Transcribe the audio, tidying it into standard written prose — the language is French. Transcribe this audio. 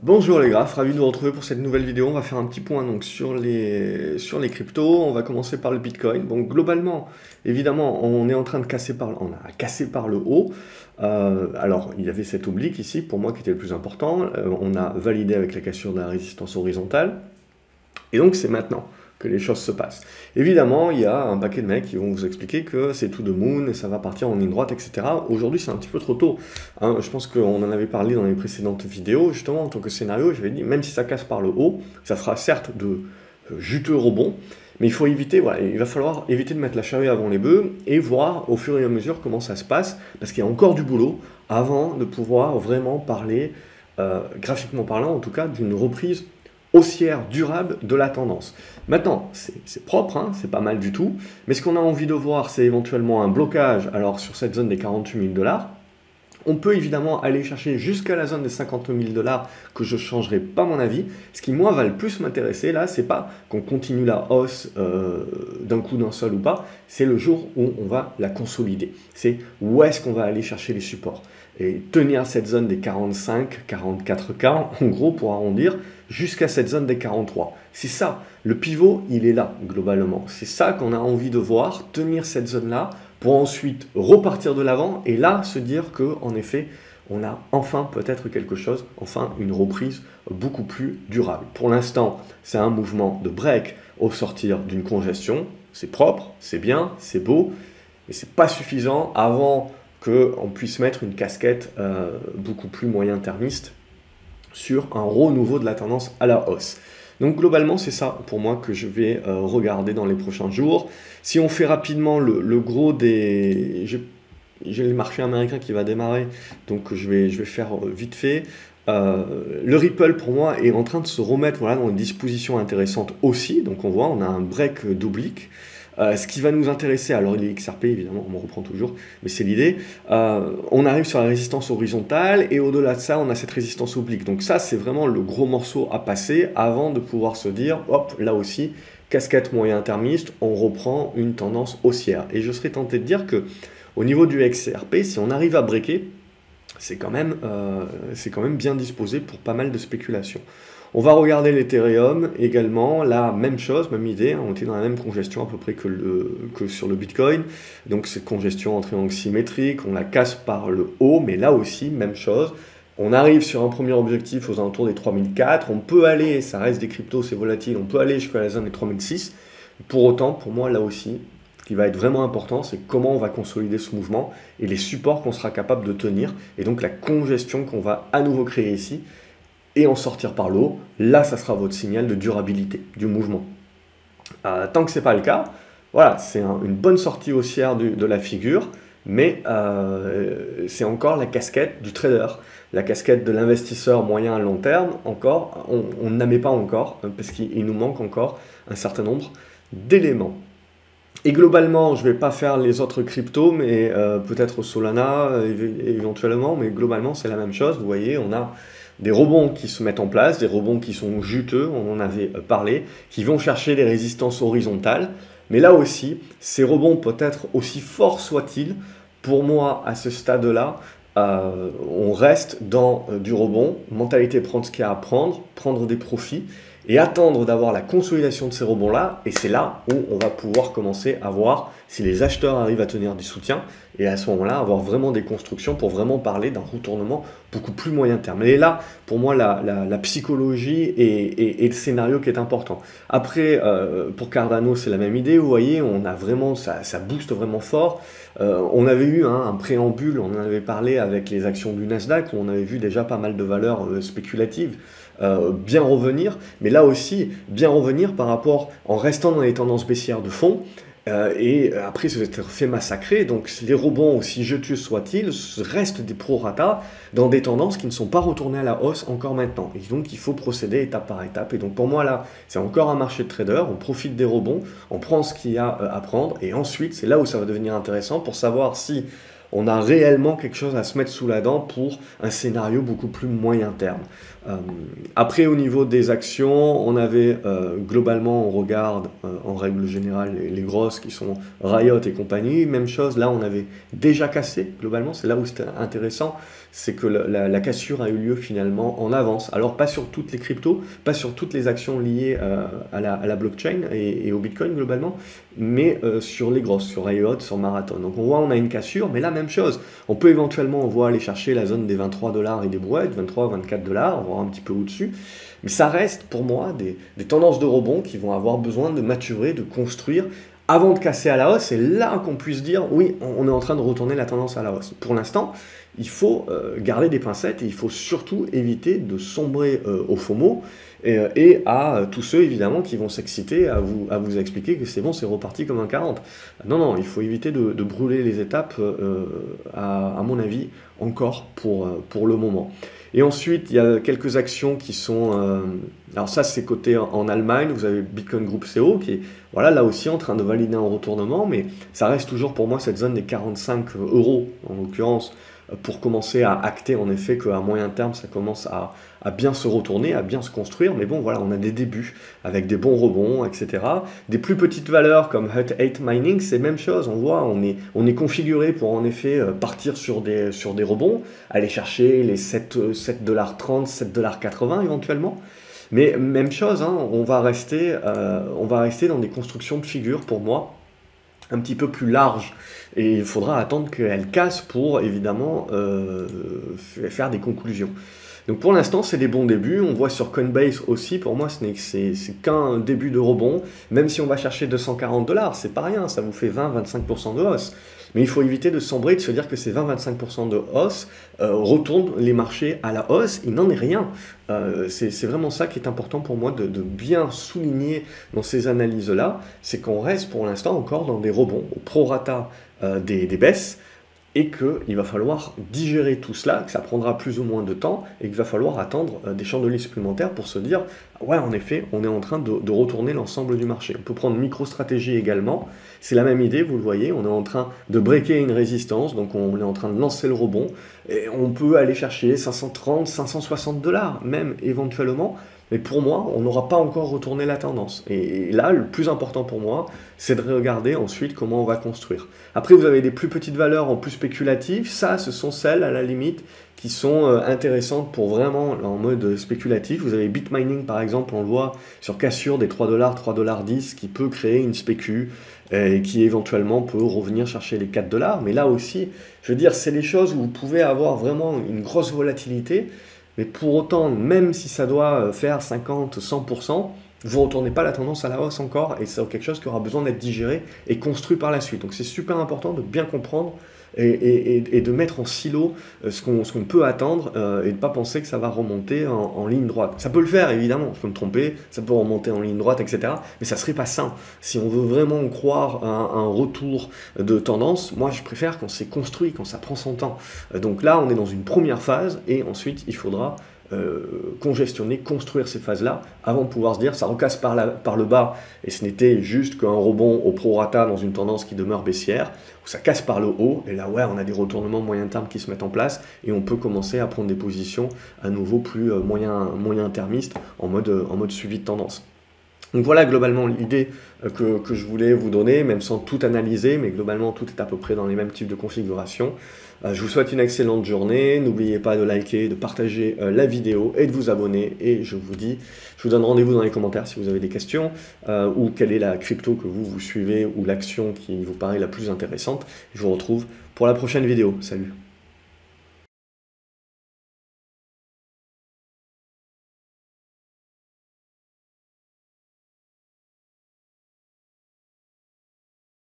Bonjour les graphes, ravi de vous retrouver pour cette nouvelle vidéo. On va faire un petit point donc, sur les cryptos. On va commencer par le Bitcoin. Donc globalement, évidemment, on est en train de casser on a cassé par le haut. Alors, il y avait cet oblique ici, pour moi, qui était le plus important. On a validé avec la cassure de la résistance horizontale. Et donc, c'est maintenant que les choses se passent. Évidemment, il y a un paquet de mecs qui vont vous expliquer que c'est tout de moon et ça va partir en ligne droite, etc. Aujourd'hui, c'est un petit peu trop tôt. Hein. Je pense qu'on en avait parlé dans les précédentes vidéos. Justement, en tant que scénario, j'avais dit, même si ça casse par le haut, ça fera certes de juteux rebonds, mais il faut éviter, voilà, il va falloir éviter de mettre la charrue avant les bœufs et voir au fur et à mesure comment ça se passe, parce qu'il y a encore du boulot avant de pouvoir vraiment parler, graphiquement parlant en tout cas, d'une reprise haussière durable de la tendance. Maintenant, c'est propre, hein, c'est pas mal du tout, mais ce qu'on a envie de voir, c'est éventuellement un blocage alors sur cette zone des 48 000 $. On peut évidemment aller chercher jusqu'à la zone des 50 000 $, que je ne changerai pas mon avis. Ce qui, moi, va le plus m'intéresser, là, c'est pas qu'on continue la hausse d'un coup d'un seul ou pas, c'est le jour où on va la consolider. C'est où est-ce qu'on va aller chercher les supports. Et tenir cette zone des 45, 44K, en gros, pour arrondir, jusqu'à cette zone des 43. C'est ça, le pivot, il est là, globalement. C'est ça qu'on a envie de voir, tenir cette zone-là, pour ensuite repartir de l'avant, et là, se dire qu'en effet, on a enfin peut-être quelque chose, enfin une reprise beaucoup plus durable. Pour l'instant, c'est un mouvement de break au sortir d'une congestion. C'est propre, c'est bien, c'est beau, mais c'est pas suffisant avant qu'on puisse mettre une casquette beaucoup plus moyen-termiste sur un renouveau de la tendance à la hausse. Donc globalement, c'est ça pour moi que je vais regarder dans les prochains jours. Si on fait rapidement le gros des... J'ai le marché américain qui va démarrer, donc je vais faire vite fait. Le Ripple, pour moi, est en train de se remettre voilà, dans une disposition intéressante aussi. Donc on voit, on a un break d'oblique. Ce qui va nous intéresser, alors il est XRP évidemment, on me reprend toujours, mais c'est l'idée, on arrive sur la résistance horizontale et au-delà de ça on a cette résistance oblique, donc ça c'est vraiment le gros morceau à passer avant de pouvoir se dire, hop, là aussi, casquette moyen termiste, on reprend une tendance haussière. Et je serais tenté de dire que au niveau du XRP, si on arrive à breaker, c'est quand même bien disposé pour pas mal de spéculations. On va regarder l'Ethereum également, la même chose, même idée, hein, on était dans la même congestion à peu près que sur le Bitcoin, donc cette congestion en triangle symétrique, on la casse par le haut, mais là aussi, même chose, on arrive sur un premier objectif aux alentours des 3004, on peut aller, ça reste des cryptos, c'est volatile, on peut aller jusqu'à la zone des 3006, pour autant, pour moi, là aussi, ce qui va être vraiment important, c'est comment on va consolider ce mouvement et les supports qu'on sera capable de tenir, et donc la congestion qu'on va à nouveau créer ici, et en sortir par le haut, là ça sera votre signal de durabilité du mouvement. Tant que ce n'est pas le cas, voilà, c'est une bonne sortie haussière de la figure, mais c'est encore la casquette du trader, la casquette de l'investisseur moyen à long terme, encore, on ne la met pas encore, parce qu'il nous manque encore un certain nombre d'éléments. Et globalement, je ne vais pas faire les autres cryptos, mais peut-être Solana éventuellement, mais globalement c'est la même chose, vous voyez, on a des rebonds qui se mettent en place, des rebonds qui sont juteux, on en avait parlé, qui vont chercher des résistances horizontales. Mais là aussi, ces rebonds, peut-être aussi forts soient-ils, pour moi, à ce stade-là, on reste dans du rebond, mentalité prendre ce qu'il y a à prendre, prendre des profits, et attendre d'avoir la consolidation de ces rebonds-là, et c'est là où on va pouvoir commencer à voir si les acheteurs arrivent à tenir du soutien, et à ce moment-là, avoir vraiment des constructions pour vraiment parler d'un retournement beaucoup plus moyen terme. Et là, pour moi, la psychologie et le scénario qui est important. Après, pour Cardano, c'est la même idée, vous voyez, on a vraiment, ça booste vraiment fort. On avait eu un préambule, on en avait parlé avec les actions du Nasdaq, où on avait vu déjà pas mal de valeurs spéculatives, bien revenir, mais là aussi, bien revenir par rapport, en restant dans les tendances baissières de fond, et après se être fait massacrer, donc les rebonds, aussi jeteux soient-ils, restent des prorata dans des tendances qui ne sont pas retournées à la hausse encore maintenant. Et donc il faut procéder étape par étape. Et donc pour moi là, c'est encore un marché de trader, on profite des rebonds, on prend ce qu'il y a à prendre, et ensuite c'est là où ça va devenir intéressant pour savoir si on a réellement quelque chose à se mettre sous la dent pour un scénario beaucoup plus moyen terme. Après, au niveau des actions, on avait globalement, on regarde en règle générale les grosses qui sont Riot et compagnie. Même chose, là on avait déjà cassé globalement, c'est là où c'était intéressant. c'est que la cassure a eu lieu finalement en avance. Alors pas sur toutes les cryptos, pas sur toutes les actions liées à la blockchain et au Bitcoin globalement, mais sur les grosses, sur IOTA, sur Marathon. Donc on voit on a une cassure, mais là même chose. On peut éventuellement, on voit aller chercher la zone des 23 $ et des brouettes, 23, 24 $, voire un petit peu au-dessus. Mais ça reste pour moi des tendances de rebond qui vont avoir besoin de maturer, de construire avant de casser à la hausse. C'est là qu'on puisse dire oui, on est en train de retourner la tendance à la hausse. Pour l'instant, il faut garder des pincettes et il faut surtout éviter de sombrer au FOMO et à tous ceux évidemment qui vont s'exciter à vous expliquer que c'est bon, c'est reparti comme un 40. Non, non, il faut éviter de brûler les étapes à mon avis encore pour le moment. Et ensuite, il y a quelques actions qui sont... alors ça, c'est coté en Allemagne. Vous avez Bitcoin Group CO qui est voilà, là aussi en train de valider un retournement. Mais ça reste toujours pour moi cette zone des 45 € en l'occurrence pour commencer à acter en effet qu'à moyen terme, ça commence à bien se retourner, à bien se construire. Mais bon, voilà, on a des débuts avec des bons rebonds, etc. Des plus petites valeurs comme Hut 8 Mining, c'est la même chose. On voit, on est configuré pour en effet partir sur des rebonds, aller chercher les 7,30 $, 7,80 $ éventuellement. Mais même chose, hein, on va rester dans des constructions de figures pour moi un petit peu plus larges. Et il faudra attendre qu'elles cassent pour évidemment faire des conclusions. Donc pour l'instant, c'est des bons débuts. On voit sur Coinbase aussi, pour moi, c'est qu'un début de rebond. Même si on va chercher 240 $, c'est pas rien, ça vous fait 20-25% de hausse. Mais il faut éviter de sombrer, de se dire que ces 20-25% de hausse retournent les marchés à la hausse. Il n'en est rien. C'est vraiment ça qui est important pour moi de bien souligner dans ces analyses-là. C'est qu'on reste pour l'instant encore dans des rebonds au prorata des baisses, et qu'il va falloir digérer tout cela, que ça prendra plus ou moins de temps, et qu'il va falloir attendre des chandeliers supplémentaires pour se dire « ouais, en effet, on est en train de retourner l'ensemble du marché ». On peut prendre MicroStrategy également, c'est la même idée, vous le voyez, on est en train de breaker une résistance, donc on est en train de lancer le rebond, et on peut aller chercher 530, 560 $, même éventuellement. Mais pour moi, on n'aura pas encore retourné la tendance. Et là, le plus important pour moi, c'est de regarder ensuite comment on va construire. Après, vous avez des plus petites valeurs en plus spéculatives. Ça, ce sont celles, à la limite, qui sont intéressantes pour vraiment en mode spéculatif. Vous avez Bitmining, par exemple, on le voit sur cassure des 3 $, 3,10 $, qui peut créer une spécu et qui éventuellement peut revenir chercher les 4 $. Mais là aussi, je veux dire, c'est des choses où vous pouvez avoir vraiment une grosse volatilité. Mais pour autant, même si ça doit faire 50, 100%, vous ne retournez pas la tendance à la hausse encore, et c'est quelque chose qui aura besoin d'être digéré et construit par la suite. Donc c'est super important de bien comprendre et de mettre en silo ce qu'on peut attendre et de ne pas penser que ça va remonter en ligne droite. Ça peut le faire, évidemment, je peux me tromper, ça peut remonter en ligne droite, etc. Mais ça ne serait pas sain. Si on veut vraiment croire à un retour de tendance, moi je préfère quand c'est construit, quand ça prend son temps. Donc là, on est dans une première phase et ensuite il faudra congestionner, construire ces phases-là avant de pouvoir se dire ça recasse par le bas et ce n'était juste qu'un rebond au prorata dans une tendance qui demeure baissière, ou ça casse par le haut et là ouais on a des retournements moyen terme qui se mettent en place et on peut commencer à prendre des positions à nouveau plus moyen termistes en mode suivi de tendance. Donc voilà globalement l'idée que je voulais vous donner, même sans tout analyser, mais globalement tout est à peu près dans les mêmes types de configurations. Je vous souhaite une excellente journée, n'oubliez pas de liker, de partager la vidéo et de vous abonner. Et je vous donne rendez-vous dans les commentaires si vous avez des questions ou quelle est la crypto que vous suivez ou l'action qui vous paraît la plus intéressante. Je vous retrouve pour la prochaine vidéo. Salut!